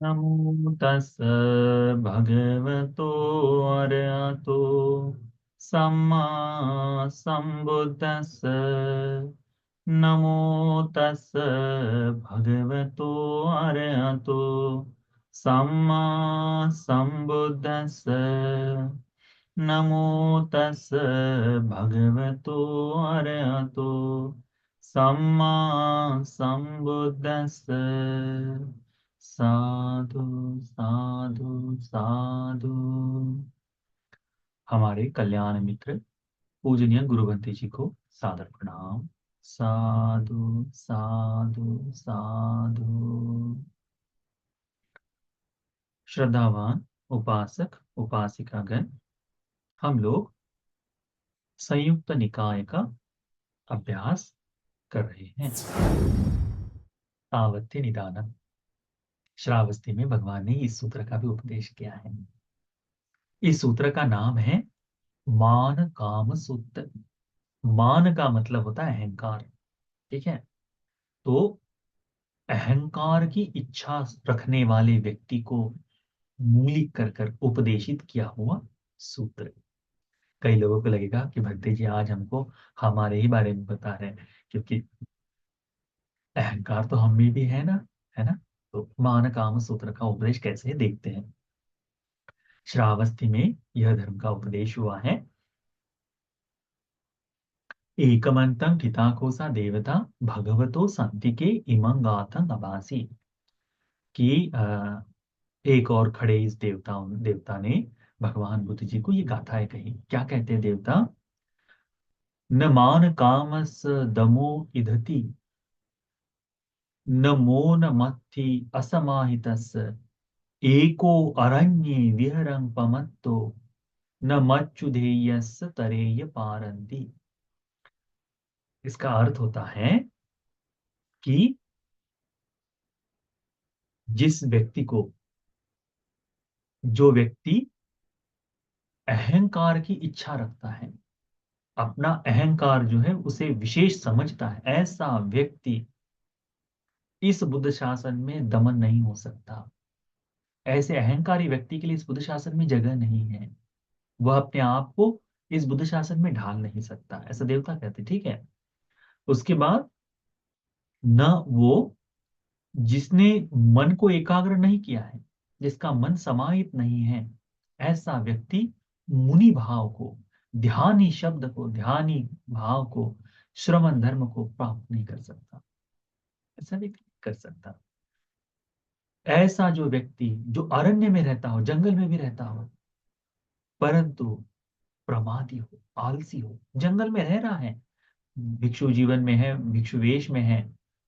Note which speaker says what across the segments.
Speaker 1: नमो तस् भगवतो अरहतो सम्मा सम्बुद्दस्स। नमो तस् भगवतो अरहतो सम्मा सम्बुद्दस्स। नमो तस् भगवतो अरहतो सम्मा सम्बुद्दस्स। साधु साधु साधु। हमारे कल्याण मित्र पूजनीय गुरुवंती जी को सादर प्रणाम। साधु साधु साधु। श्रद्धावान उपासक उपासिकागण, हम लोग संयुक्त निकाय का अभ्यास कर रहे हैं। तावत्य निदानम। श्रावस्ती में भगवान ने इस सूत्र का भी उपदेश किया है। इस सूत्र का नाम है मान काम सूत्र। मान का मतलब होता है अहंकार। ठीक है, तो अहंकार की इच्छा रखने वाले व्यक्ति को मूलिक कर कर उपदेशित किया हुआ सूत्र। कई लोगों को लगेगा कि भक्ति जी आज हमको हमारे ही बारे में बता रहे हैं, क्योंकि अहंकार तो हम में भी है ना, है ना। तो मान काम सूत्र का उपदेश कैसे है देखते हैं। श्रावस्ती में यह धर्म का उपदेश हुआ है। एकमंतं ठिताकोसा देवता भगवतो संतिके इमं गाथं अभासी। कि एक और खड़े इस देवता ने भगवान बुद्ध जी को ये गाथाएं कही। क्या कहते हैं देवता? न मान कामस दमो इधति, न मोन मत्थि असमाहितस्, एको अरण्ये विहरं पमत्तो, न मच्युधेयस् तरेय पारंती। इसका अर्थ होता है कि जिस व्यक्ति को, जो व्यक्ति अहंकार की इच्छा रखता है, अपना अहंकार जो है उसे विशेष समझता है, ऐसा व्यक्ति इस बुद्ध शासन में दमन नहीं हो सकता। ऐसे अहंकारी व्यक्ति के लिए इस बुद्ध शासन में जगह नहीं है। वह अपने आप को इस बुद्ध शासन में ढाल नहीं सकता, ऐसा देवता कहते। ठीक है, उसके बाद न वो जिसने मन को एकाग्र नहीं किया है, जिसका मन समाहित नहीं है, ऐसा व्यक्ति मुनि भाव को, ध्यानी शब्द को, ध्यानी भाव को, श्रवण धर्म को प्राप्त नहीं कर सकता। ऐसा व्यक्ति नहीं कर सकता। ऐसा जो व्यक्ति जो अरण्य में रहता हो, जंगल में भी रहता हो, परंतु प्रमादी हो, आलसी हो, जंगल में रह रहा है, भिक्षु जीवन में है, भिक्षु वेश में है,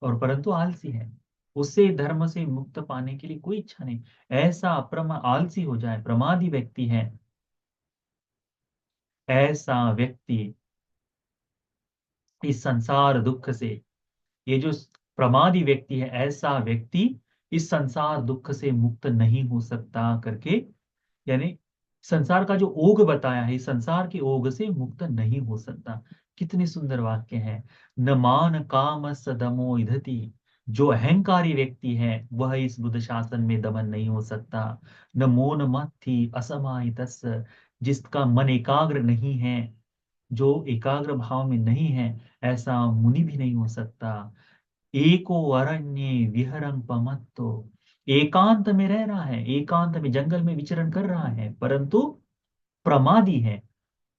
Speaker 1: और परंतु आलसी है, उससे धर्म से मुक्त पाने के लिए कोई इच्छा नहीं, ऐसा आलसी हो जाए, प्रमादी व्यक्ति है, ऐसा व्यक्ति इस संसार दुख से, ये जो प्रमादी व्यक्ति है, ऐसा व्यक्ति इस संसार दुख से मुक्त नहीं हो सकता करके, यानी संसार का जो ओग बताया है, इस संसार के ओग से मुक्त नहीं हो सकता। कितने सुंदर वाक्य हैं। न मान काम सदमो इधति, जो अहंकारी व्यक्ति है वह इस बुद्ध शासन में दमन नहीं हो सकता। न मोन मत्थि असमाहितस्, जिसका मन एकाग्र नहीं है, जो एकाग्र भाव में नहीं है, ऐसा मुनि भी नहीं हो सकता। एको अरण्ये विहरं पमत्तो, एकांत में रह रहा है, एकांत में जंगल में विचरण कर रहा है, परंतु प्रमादी है,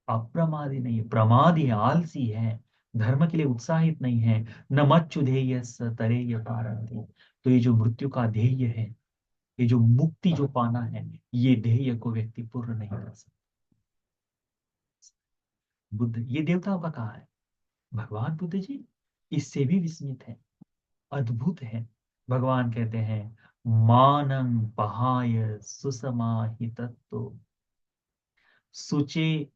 Speaker 1: अप्रमादी नहीं है, प्रमादी है, आलसी है, धर्म के लिए उत्साहित नहीं है। न मच्युधेयस तरेय पारंति, तो ये जो मृत्यु का ध्येय है, ये जो मुक्ति जो पाना है, ये ध्येय को व्यक्ति पूर्ण नहीं कर सकता। बुद्ध, ये देवताओं का कहा है। भगवान बुद्ध जी इससे भी विस्मित है, अद्भुत है। भगवान कहते हैं मानं पहाय सुसमाहितत्तो, सुचे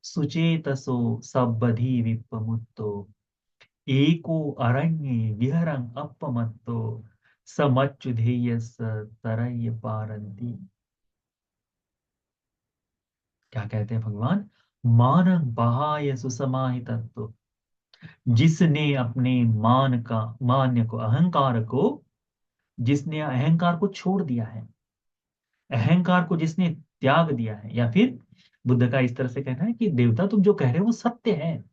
Speaker 1: सुचेतसो सब्बधि विप्पमुत्तो, एको अरण्ये विहरं अपमत्तो, समच्युधेयस तरय पारंती। क्या कहते हैं भगवान? मानं पहाय सुसमाहितत्तो, जिसने अपने मान का, मान्य को, अहंकार को जिसने अहंकार को छोड़ दिया है, अहंकार को जिसने त्याग दिया है, या फिर बुद्ध का इस तरह से कहना है कि देवता तुम जो कह रहे हो वो सत्य है,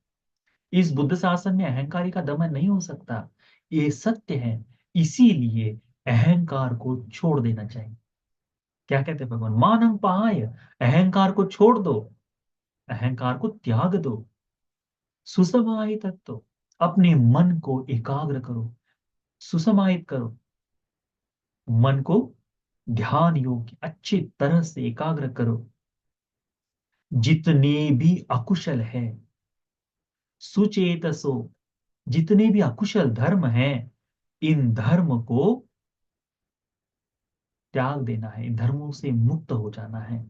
Speaker 1: इस बुद्ध शासन में अहंकारी का दमन नहीं हो सकता, ये सत्य है, इसीलिए अहंकार को छोड़ देना चाहिए। क्या कहते हैं भगवान? मानंग पाय, अहंकार को छोड़ दो, अहंकार को त्याग दो, सुसमाहित तत्व, अपने मन को एकाग्र करो, सुसमाहित करो, मन को ध्यान योग अच्छी तरह से एकाग्र करो। जितने भी अकुशल है, सुचेतसो, जितने भी अकुशल धर्म हैं, इन धर्म को त्याग देना है, इन धर्मों से मुक्त हो जाना है।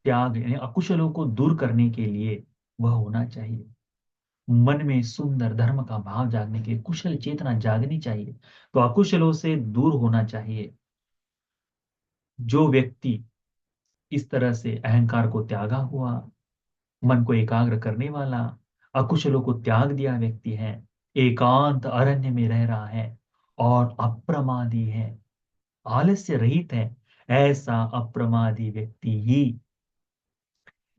Speaker 1: त्याग यानी अकुशलों को दूर करने के लिए वह होना चाहिए। मन में सुंदर धर्म का भाव जागने के लिए कुशल चेतना जागनी चाहिए, तो अकुशलों से दूर होना चाहिए। जो व्यक्ति इस तरह से अहंकार को त्यागा हुआ, मन को एकाग्र करने वाला, अकुशलों को त्याग दिया व्यक्ति है, एकांत अरण्य में रह रहा है और अप्रमादी है, आलस्य रहित है, ऐसा अप्रमादी व्यक्ति ही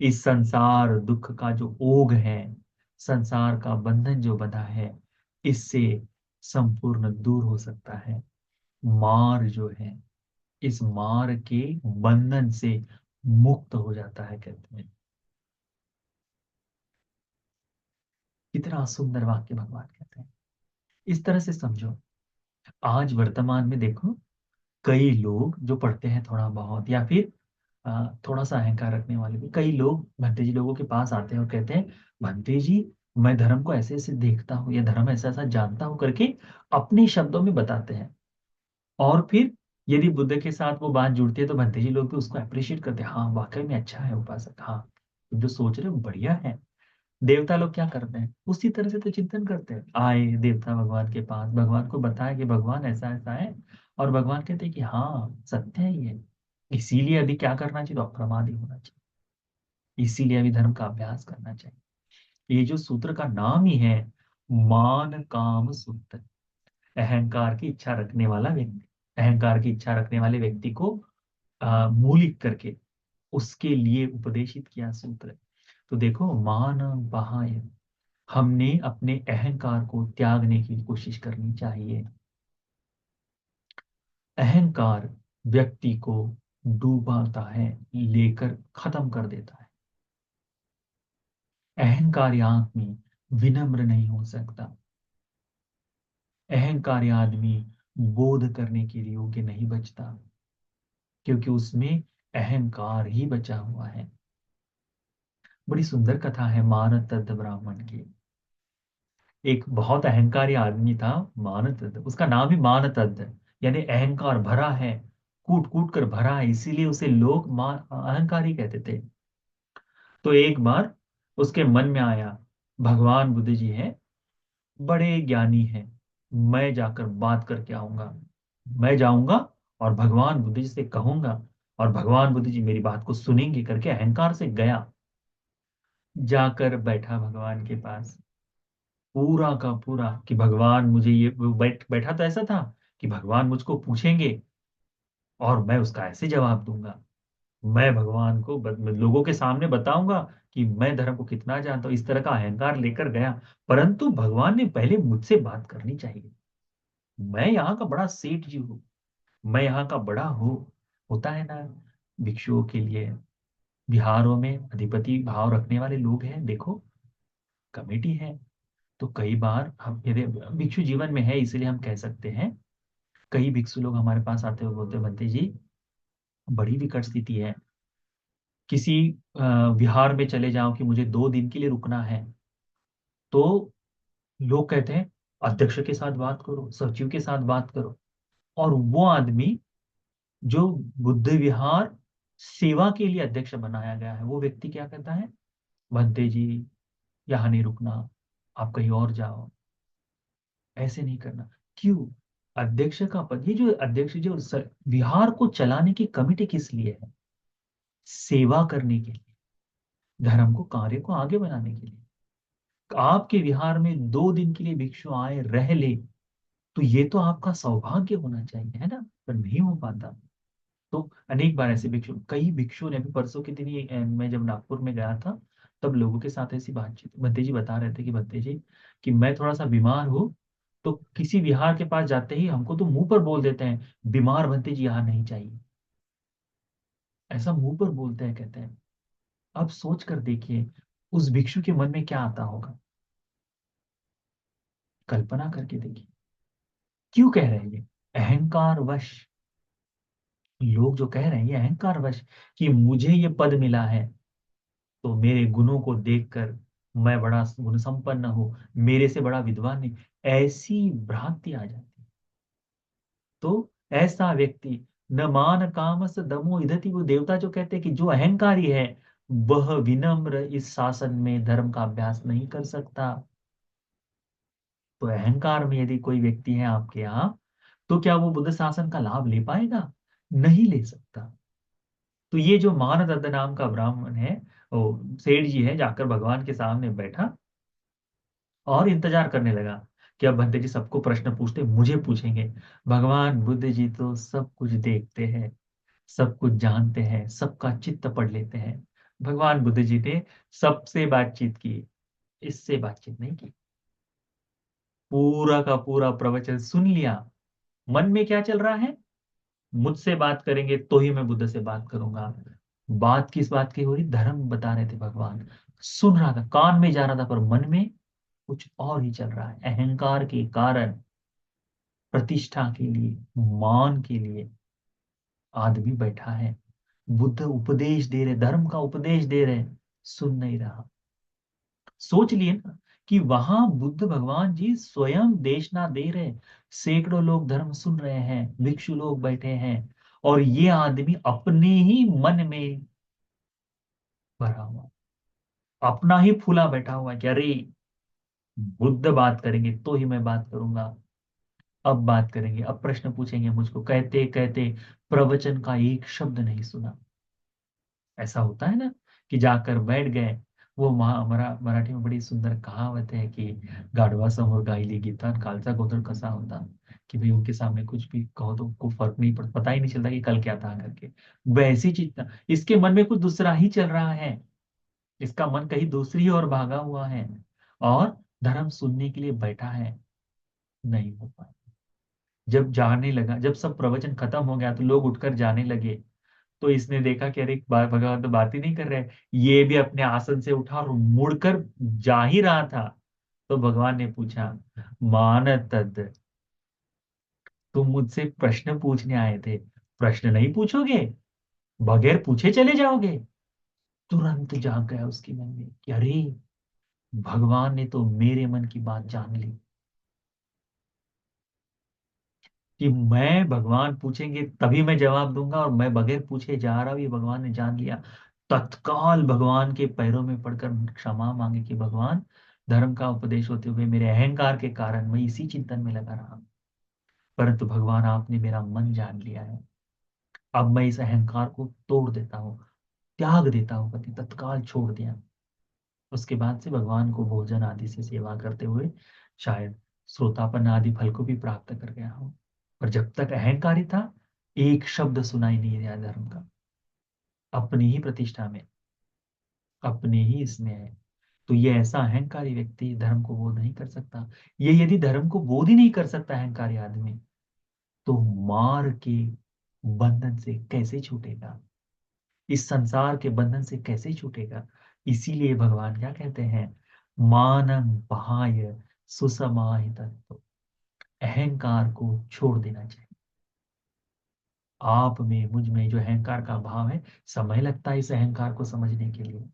Speaker 1: इस संसार दुख का जो ओघ है, संसार का बंधन जो बंधा है, इससे संपूर्ण दूर हो सकता है। मार जो है, इस मार के बंधन से मुक्त हो जाता है, कहते हैं। कितना सुंदर वाक्य भगवान कहते हैं। इस तरह से समझो, आज वर्तमान में देखो, कई लोग जो पढ़ते हैं थोड़ा बहुत, या फिर थोड़ा सा अहंकार रखने वाले भी कई लोग भंते जी लोगों के पास आते हैं और कहते हैं, भंते जी मैं धर्म को ऐसे ऐसे देखता हूँ या धर्म ऐसा ऐसा जानता हूँ करके अपने शब्दों में बताते हैं। और फिर यदि बुद्ध के साथ वो बात जुड़ती है तो भंते जी लोग भी उसको अप्रिशिएट करते हैं, हाँ वाकई में अच्छा है उपासक, हाँ तुम जो सोच रहे हो बढ़िया है। देवता लोग क्या करते हैं? उसी तरह से तो चिंतन करते हैं, आए देवता भगवान के पास, भगवान को बताया कि भगवान ऐसा ऐसा है, और भगवान कहते हैं कि हाँ सत्य है ये, इसीलिए अभी क्या करना चाहिए? तो अप्रमादी होना चाहिए, इसीलिए अभी धर्म का अभ्यास करना चाहिए। ये जो सूत्र का नाम ही है मान काम सूत्र, अहंकार की इच्छा रखने वाला व्यक्ति, अहंकार की इच्छा रखने वाले व्यक्ति को मूलिक करके उसके लिए उपदेशित किया सूत्र। तो देखो, मान बहाय, हमने अपने अहंकार को त्यागने की कोशिश करनी चाहिए। अहंकार व्यक्ति को डूबाता है, लेकर खत्म कर देता है। अहंकारी आदमी विनम्र नहीं हो सकता, अहंकारी आदमी बोध करने के लिए योग्य नहीं बचता, क्योंकि उसमें अहंकार ही बचा हुआ है। बड़ी सुंदर कथा है मानतद ब्राह्मण की। एक बहुत अहंकारी आदमी था, मानतद, उसका नाम ही मानतद, यानी अहंकार भरा है, कूट कूट कर भरा है, इसीलिए उसे लोग अहंकारी कहते थे। तो एक बार उसके मन में आया, भगवान बुद्ध जी हैं, बड़े ज्ञानी हैं, मैं जाकर बात करके आऊंगा, मैं जाऊंगा और भगवान बुद्ध जी से कहूंगा, और भगवान बुद्ध जी मेरी बात को सुनेंगे करके अहंकार से गया। जाकर बैठा भगवान के पास, पूरा का पूरा कि भगवान मुझे ये, वो बैठा तो ऐसा था कि भगवान मुझको पूछेंगे और मैं उसका ऐसे जवाब दूंगा, मैं भगवान को लोगों के सामने बताऊंगा कि मैं धर्म को कितना जानता हूं, इस तरह का अहंकार लेकर गया। परंतु भगवान ने पहले मुझसे बात करनी चाहिए, मैं यहाँ का बड़ा सेठ जी हूँ, मैं यहाँ का बड़ा हूँ। होता है ना, भिक्षुओं के लिए बिहारों में अधिपति भाव रखने वाले लोग हैं, देखो कमेटी है, तो कई बार हम, यदि भिक्षु जीवन में है इसलिए हम कह सकते हैं, कई भिक्षु लोग हमारे पास आते हुए बोलते हैं, बनते जी बड़ी विकट स्थिति है, किसी विहार में चले जाओ कि मुझे 2 दिन के लिए रुकना है, तो लोग कहते हैं अध्यक्ष के साथ बात करो, सचिव के साथ बात करो। और वो आदमी जो बुद्ध विहार सेवा के लिए अध्यक्ष बनाया गया है, वो व्यक्ति क्या कहता है, भंते जी यहाँ नहीं रुकना, आप कहीं और जाओ, ऐसे नहीं करना। क्यों? अध्यक्ष का पद, ये जो अध्यक्ष जो विहार को चलाने की कमिटी किस लिए है? सेवा करने के लिए, धर्म को, कार्य को आगे बनाने के लिए। आपके विहार में 2 दिन के लिए भिक्षु आए, रह ले, तो ये तो आपका सौभाग्य होना चाहिए, है ना, पर नहीं हो पाता। तो अनेक बार ऐसे भिक्षु, कई भिक्षु ने, अभी परसों के दिन ही मैं जब नागपुर में गया था, तब लोगों के साथ ऐसी बातचीत, भंते जी बता रहे थे कि भंते जी, कि मैं थोड़ा सा बीमार हूँ, तो किसी विहार के पास जाते ही हमको तो मुंह पर बोल देते हैं, बीमार भंते जी यहाँ नहीं चाहिए, ऐसा मुंह पर बोलते हैं, कहते हैं। अब सोच कर देखिए उस भिक्षु के मन में क्या आता होगा, कल्पना करके देखिए। क्यों कह रहे हैं ये? अहंकार वश। लोग जो कह रहे हैं ये अहंकार वश, कि मुझे ये पद मिला है, तो मेरे गुणों को देखकर मैं बड़ा गुण संपन्न हूं, मेरे से बड़ा विद्वान नहीं, ऐसी भ्रांति आ जाती। तो ऐसा व्यक्ति न मान कामस दमो इधति, वो देवता जो कहते हैं कि जो अहंकारी है वह विनम्र इस शासन में धर्म का अभ्यास नहीं कर सकता। तो अहंकार में यदि कोई व्यक्ति है आपके यहाँ, तो क्या वो बुद्ध शासन का लाभ ले पाएगा? नहीं ले सकता। तो ये जो मानदत्त नाम का ब्राह्मण है, वो सेठ जी है, जाकर भगवान के सामने बैठा और इंतजार करने लगा कि अब भंते जी सबको प्रश्न पूछते, मुझे पूछेंगे। भगवान बुद्ध जी तो सब कुछ देखते हैं, सब कुछ जानते हैं, सबका चित्त पढ़ लेते हैं। भगवान बुद्ध जी ने सबसे बातचीत की, इससे बातचीत नहीं की। पूरा का पूरा प्रवचन सुन लिया। मन में क्या चल रहा है? मुझसे बात करेंगे तो ही मैं बुद्ध से बात करूंगा। बात किस बात की हो रही? धर्म बता रहे थे भगवान। सुन रहा था, कान में जा रहा था, पर मन में कुछ और ही चल रहा है। अहंकार के कारण, प्रतिष्ठा के लिए, मान के लिए आदमी बैठा है। बुद्ध उपदेश दे रहे, धर्म का उपदेश दे रहे, सुन नहीं रहा। सोच लिए ना कि वहां बुद्ध भगवान जी स्वयं देशना दे रहे, सैकड़ों लोग धर्म सुन रहे हैं, भिक्षु लोग बैठे हैं, और ये आदमी अपने ही मन में भरा हुआ, अपना ही फूला बैठा हुआ है कि अरे बुद्ध बात करेंगे तो ही मैं बात करूंगा, अब बात करेंगे, अब प्रश्न पूछेंगे मुझको, कहते कहते प्रवचन का एक शब्द नहीं सुना। ऐसा होता है ना कि जाकर बैठ गए। वो मराठी में बड़ी सुंदर कहावत है कि गाढवा समोर गायली गीता आणि कालचा गोंधळ कसा होता, कि भाई उनके सामने कुछ भी कहो तो उनको फर्क नहीं पड़ता, पता ही नहीं चलता कि कल क्या था करके। वैसी चीज था, इसके मन में कुछ दूसरा ही चल रहा है, इसका मन कहीं दूसरी ओर भागा हुआ है, और धर्म सुनने के लिए बैठा है। नहीं हो पाया। जब जाने लगा, जब सब प्रवचन खत्म हो गया तो लोग उठकर जाने लगे, तो इसने देखा कि अरे भगवान तो बात ही नहीं कर रहे। ये भी अपने आसन से उठा और मुड़कर जा ही रहा था, तो भगवान ने पूछा, मान तद, तुम मुझसे प्रश्न पूछने आए थे, प्रश्न नहीं पूछोगे, बगैर पूछे चले जाओगे? तुरंत जाग गया उसके मन में कि अरे भगवान ने तो मेरे मन की बात जान ली, कि मैं, भगवान पूछेंगे तभी मैं जवाब दूंगा, और मैं बगैर पूछे जा रहा हूं, ये भगवान ने जान लिया। तत्काल भगवान के पैरों में पड़कर क्षमा मांगे कि भगवान, धर्म का उपदेश होते हुए मेरे अहंकार के कारण मैं इसी चिंतन में लगा रहा, परंतु भगवान आपने मेरा मन जान लिया है, अब मैं इस अहंकार को तोड़ देता हूँ, त्याग देता हूँ, पति तत्काल छोड़ दिया। उसके बाद से भगवान को भोजन आदि से सेवा करते हुए शायद श्रोतापन आदि फल को भी प्राप्त कर गया हो। पर जब तक अहंकारी था, एक शब्द सुनाई नहीं दिया धर्म का, अपनी ही प्रतिष्ठा में, अपने ही इसमें है। तो ये ऐसा अहंकारी व्यक्ति धर्म को बोध नहीं कर सकता। ये यदि धर्म को बोध ही नहीं कर सकता अहंकारी आदमी, तो मार के बंधन से कैसे छूटेगा, इस संसार के बंधन से कैसे छूटेगा? इसीलिए भगवान क्या कहते हैं, मानम बहाय सुसमाहित, अहंकार को छोड़ देना चाहिए। आप में, मुझ में जो अहंकार का भाव है, समय लगता है इस अहंकार को समझने के लिए,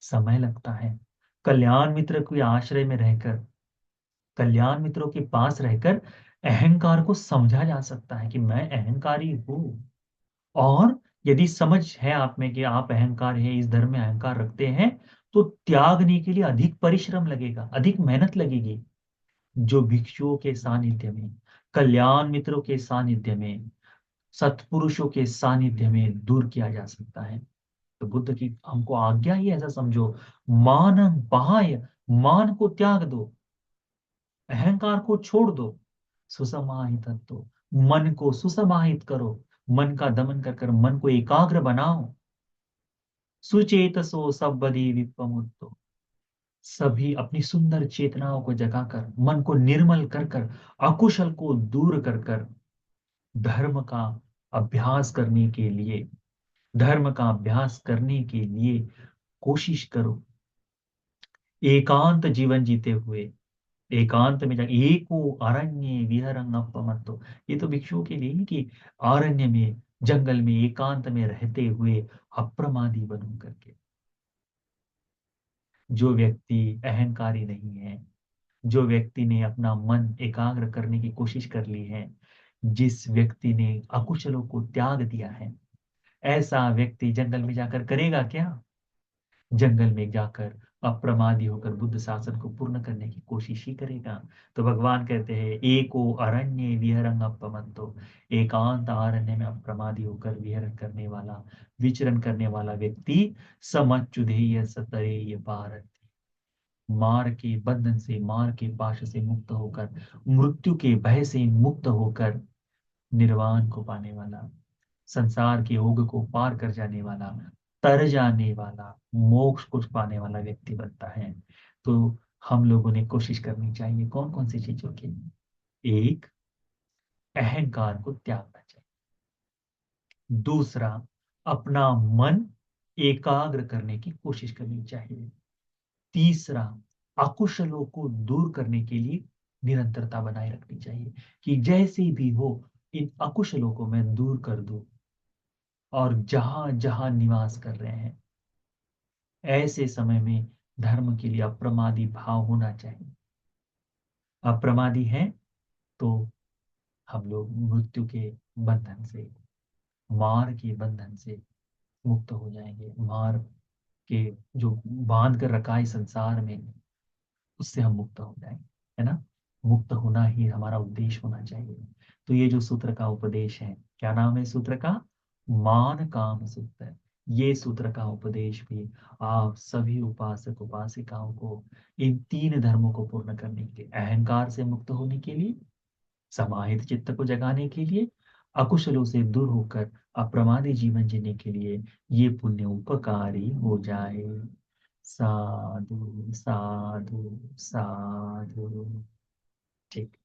Speaker 1: समय लगता है। कल्याण मित्र के आश्रय में रहकर, कल्याण मित्रों के पास रहकर अहंकार को समझा जा सकता है कि मैं अहंकारी हूं। और यदि समझ है आप में कि आप अहंकार है, इस धर्म में अहंकार रखते हैं, तो त्यागने के लिए अधिक परिश्रम लगेगा, अधिक मेहनत लगेगी, जो भिक्षुओं के सानिध्य में, कल्याण मित्रों के सानिध्य में, सत्पुरुषों के सानिध्य में दूर किया जा सकता है। तो बुद्ध की हमको आज्ञा ही ऐसा समझो, मान बाह्य, मान को त्याग दो, अहंकार को छोड़ दो, सुसमाहितत्व, मन को सुसमाहित करो, मन का दमन कर कर मन को एकाग्र बनाओ। सुचेतसो सब्बदी विप्पमुत्तो, सभी अपनी सुंदर चेतनाओं को जगाकर, मन को निर्मल कर कर, अकुशल को दूर कर कर, धर्म का अभ्यास करने के लिए, धर्म का अभ्यास करने के लिए कोशिश करो। एकांत जीवन जीते हुए, एकांत में जाके, एको अरण्ये विहरन् अपमत्तो, ये तो भिक्षुओं के लिए नहीं कि अरण्य में, जंगल में, एकांत में रहते हुए अप्रमादी बनो करके। जो व्यक्ति अहंकारी नहीं है, जो व्यक्ति ने अपना मन एकाग्र करने की कोशिश कर ली है, जिस व्यक्ति ने अकुशलों को त्याग दिया है, ऐसा व्यक्ति जंगल में जाकर करेगा क्या? जंगल में जाकर अप्रमादी होकर बुद्ध शासन को पूर्ण करने की कोशिश ही करेगा। तो भगवान कहते हैं, एको अरण्य विहरन् अपमत्तो, एकांत अरण्य में अप्रमादी होकर विहरण करने वाला, विचरण करने वाला व्यक्ति समच्युधेय सतरेय पारति, मार के बंधन से, मार के पाश से मुक्त होकर, मृत्यु के भय से मुक्त होकर निर्वाण को पाने वाला, संसार के ओघ को पार कर जाने वाला, तर जाने वाला, मोक्ष को पाने वाला व्यक्ति बनता है। तो हम लोगों ने कोशिश करनी चाहिए कौन कौन सी चीजों की? एक, अहंकार को त्यागना चाहिए। दूसरा, अपना मन एकाग्र करने की कोशिश करनी चाहिए। तीसरा, अकुशलों को दूर करने के लिए निरंतरता बनाए रखनी चाहिए कि जैसे भी हो इन अकुशलों को मैं दूर कर दूं, और जहां जहां निवास कर रहे हैं, ऐसे समय में धर्म के लिए अप्रमादी भाव होना चाहिए। अप्रमादी है तो हम लोग मृत्यु के बंधन से, मार के बंधन से मुक्त हो जाएंगे। मार के जो बांध कर रखा है संसार में, उससे हम मुक्त हो जाएंगे, है ना? मुक्त होना ही हमारा उद्देश्य होना चाहिए। तो ये जो सूत्र का उपदेश है, क्या नाम है सूत्र का? मान काम सूत्र। ये सूत्र का उपदेश भी आप सभी उपासक उपासिकाओं को इन तीन धर्मों को पूर्ण करने के लिए, अहंकार से मुक्त होने के लिए, समाहित चित्त को जगाने के लिए, अकुशलों से दूर होकर अप्रमादी जीवन जीने के लिए ये पुण्य उपकारी हो जाए। साधु साधु साधु। ठीक।